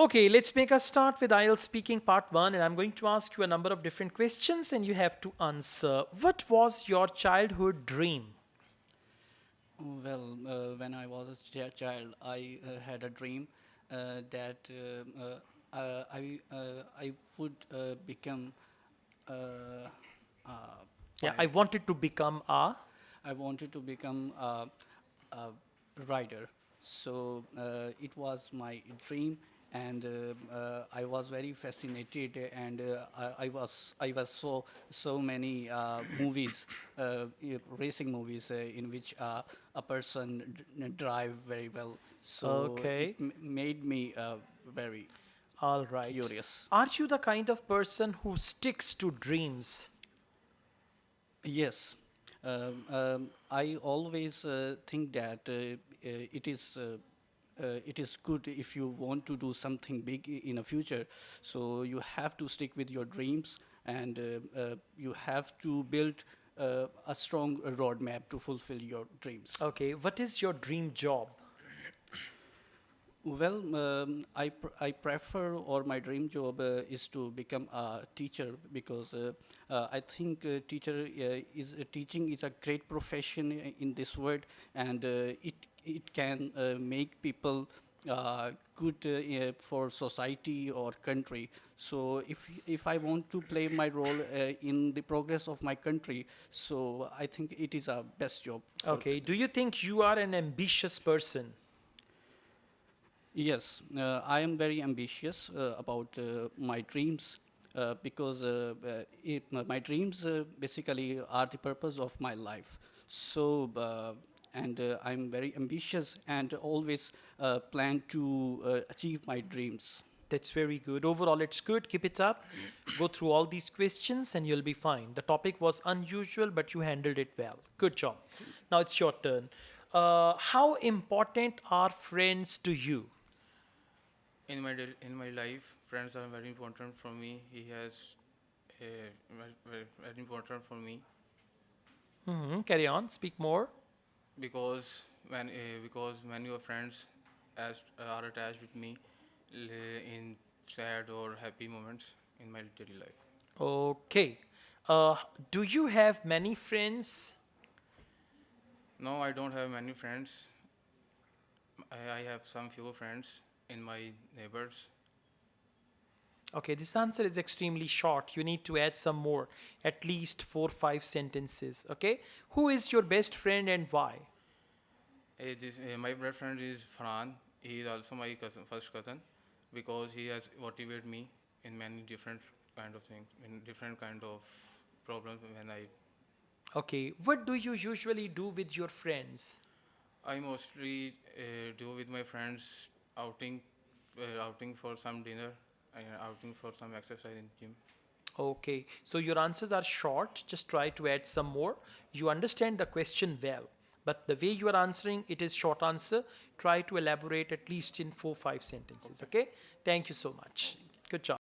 Okay, let's make a start with IELTS speaking part 1, and I'm going to ask you a number of different questions and you have to answer. What was your childhood dream? Well, when I was a child, I had a dream that I would become a Yeah, I pilot. wanted to become a. I wanted to become a rider. So it was my dream, and I was very fascinated, and I was so many movies, racing movies, in which a person drive very well. So it Okay, made me very all right. curious. Are you the kind of person who sticks to dreams? Yes, I always think that it is good if you want to do something big in the future. So you have to stick with your dreams, and you have to build a strong roadmap to fulfill your dreams. Okay, what is your dream job? Well, I prefer, or my dream job is to become a teacher, because I think teaching is a great profession in this world, and it can make people good for society or country. So if I want to play my role in the progress of my country, so I think it is a best job for. Okay, do you think you are an ambitious person? Yes, I am very ambitious about my dreams, because my dreams basically are the purpose of my life. So, and I'm very ambitious and always plan to achieve my dreams. That's very good. Overall, it's good. Keep it up. Go through all these questions and you'll be fine. The topic was unusual, but you handled it well. Good job. Now it's your turn. How important are friends to you? In my life, friends are very important for me. He has very important for me Carry on. Speak more. because when your friends are attached with me in sad or happy moments in my daily life. Okay. Uh, do you have many friends? No, I don't have many friends. I have some few friends in my neighbors. Okay, this answer is extremely short. You need to add some more, at least 4 5 sentences. Okay. Who is your best friend and why? My best friend is Farhan. He is also my first cousin, because he has motivated me in many different kind of things, in different kind of problems. When Okay. What do you usually do with your friends? I mostly do with my friends outing, outing for some dinner, and outing for some exercise in gym. Okay, so your answers are short. Just try to add some more. You understand the question well, but the way you are answering it is short answer. Try to elaborate at least in 4 5 sentences. Okay. Okay, thank you so much. Good job.